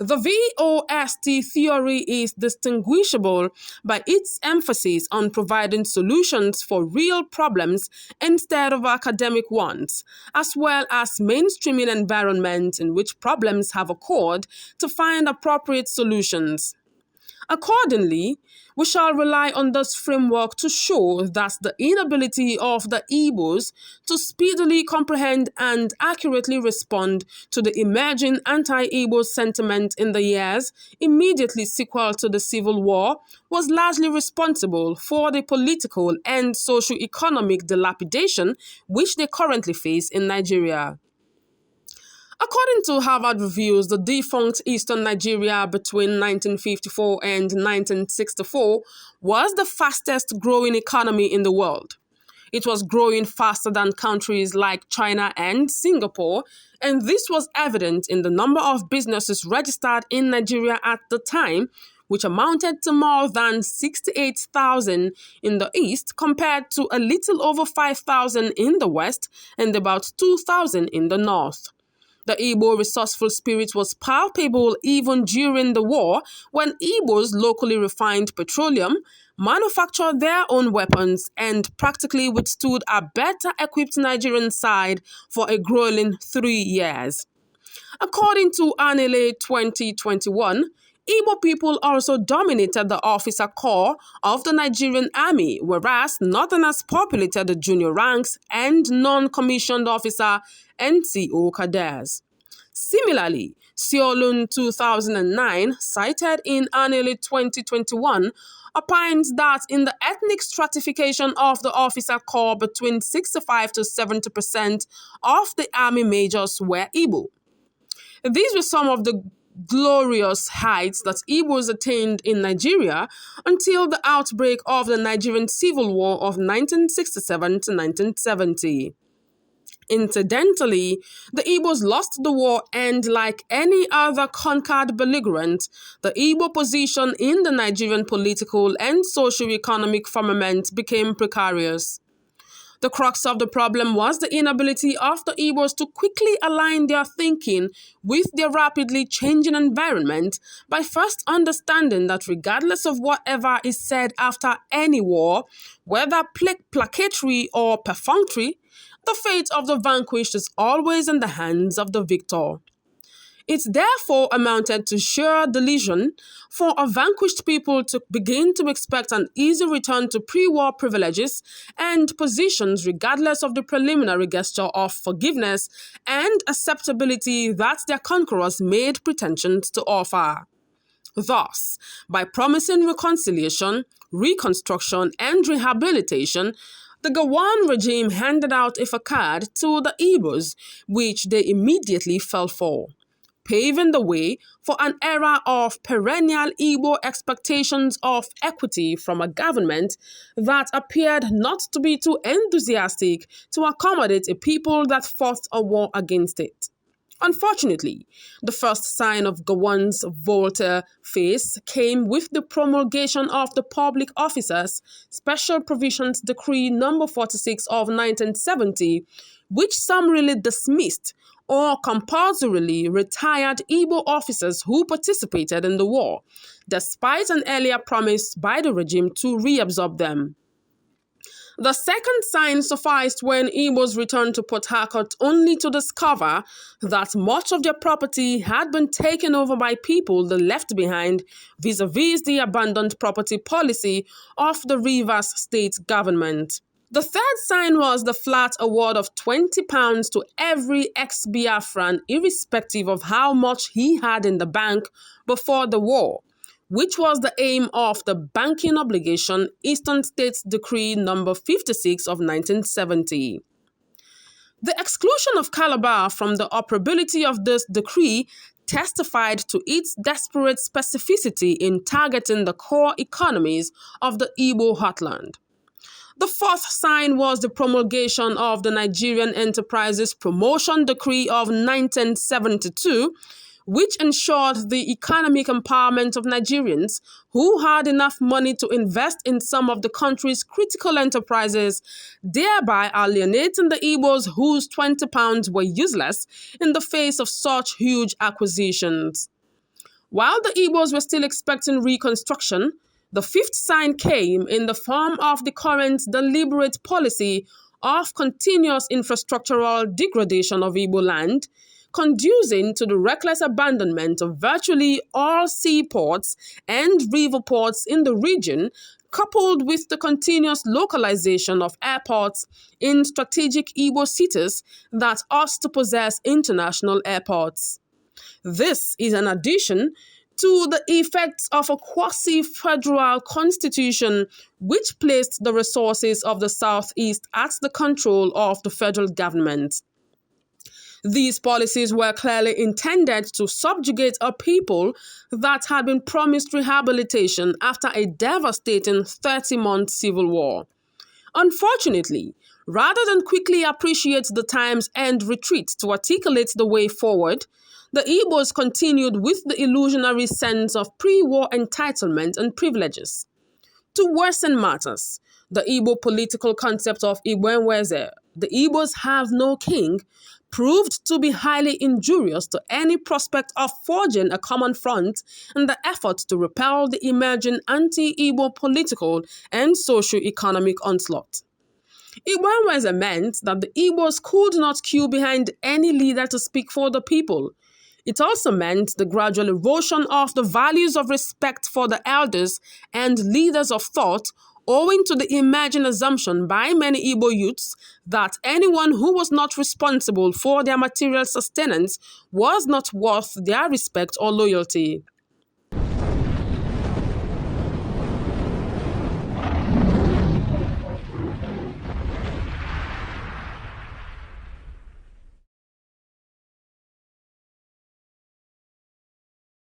The VOST theory is distinguishable by its emphasis on providing solutions for real problems instead of academic ones, as well as mainstreaming environments in which problems have occurred to find appropriate solutions. Accordingly, we shall rely on this framework to show that the inability of the Igbos to speedily comprehend and accurately respond to the emerging anti-Igbo sentiment in the years immediately sequel to the Civil War was largely responsible for the political and socio-economic dilapidation which they currently face in Nigeria. According to Harvard Reviews, the defunct Eastern Nigeria between 1954 and 1964 was the fastest growing economy in the world. It was growing faster than countries like China and Singapore, and this was evident in the number of businesses registered in Nigeria at the time, which amounted to more than 68,000 in the East compared to a little over 5,000 in the West and about 2,000 in the North. The Igbo resourceful spirit was palpable even during the war when Igbos locally refined petroleum, manufactured their own weapons, and practically withstood a better equipped Nigerian side for a grueling 3 years. According to Anile 2021, Igbo people also dominated the officer corps of the Nigerian army, whereas Northerners populated the junior ranks and non-commissioned officer NCO cadres. Similarly, Seolun 2009, cited in Annually 2021, opines that in the ethnic stratification of the officer corps, between 65 to 70% of the army majors were Igbo. These were some of the glorious heights that Igbos attained in Nigeria until the outbreak of the Nigerian Civil War of 1967 to 1970. Incidentally, the Igbos lost the war, and like any other conquered belligerent, the Igbo position in the Nigerian political and socio-economic firmament became precarious. The crux of the problem was the inability of the Igbos to quickly align their thinking with their rapidly changing environment by first understanding that regardless of whatever is said after any war, whether placatory or perfunctory, the fate of the vanquished is always in the hands of the victor. It therefore amounted to sheer delusion for a vanquished people to begin to expect an easy return to pre-war privileges and positions regardless of the preliminary gesture of forgiveness and acceptability that their conquerors made pretensions to offer. Thus, by promising reconciliation, reconstruction, and rehabilitation, the Gowon regime handed out a facade to the Igbos, which they immediately fell for, paving the way for an era of perennial Igbo expectations of equity from a government that appeared not to be too enthusiastic to accommodate a people that fought a war against it. Unfortunately, the first sign of Gowon's volte-face came with the promulgation of the Public Officers Special Provisions Decree No. 46 of 1970, which summarily dismissed or compulsorily retired Igbo officers who participated in the war, despite an earlier promise by the regime to reabsorb them. The second sign sufficed when Igbos returned to Port Harcourt only to discover that much of their property had been taken over by people they left behind vis-a-vis the abandoned property policy of the Rivers state government. The third sign was the flat award of £20 to every ex-Biafran, irrespective of how much he had in the bank before the war, which was the aim of the Banking Obligation Eastern States Decree No. 56 of 1970. The exclusion of Calabar from the operability of this decree testified to its desperate specificity in targeting the core economies of the Igbo heartland. The fourth sign was the promulgation of the Nigerian Enterprises Promotion Decree of 1972, which ensured the economic empowerment of Nigerians who had enough money to invest in some of the country's critical enterprises, thereby alienating the Igbos whose £20 were useless in the face of such huge acquisitions. While the Igbos were still expecting reconstruction, the fifth sign came in the form of the current deliberate policy of continuous infrastructural degradation of Igbo land, conducing to the reckless abandonment of virtually all seaports and river ports in the region, coupled with the continuous localization of airports in strategic Igbo cities that ought to possess international airports. This is an addition to the effects of a quasi-federal constitution which placed the resources of the Southeast at the control of the federal government. These policies were clearly intended to subjugate a people that had been promised rehabilitation after a devastating 30-month civil war. Unfortunately, rather than quickly appreciate the times and retreat to articulate the way forward, the Igbos continued with the illusionary sense of pre-war entitlement and privileges. To worsen matters, the Igbo political concept of Igbo, the Igbos have no king, proved to be highly injurious to any prospect of forging a common front in the effort to repel the emerging anti-Igbo political and socio-economic onslaught. Igbo meant that the Igbos could not queue behind any leader to speak for the people. It also meant the gradual erosion of the values of respect for the elders and leaders of thought, owing to the emerging assumption by many Igbo youths that anyone who was not responsible for their material sustenance was not worth their respect or loyalty.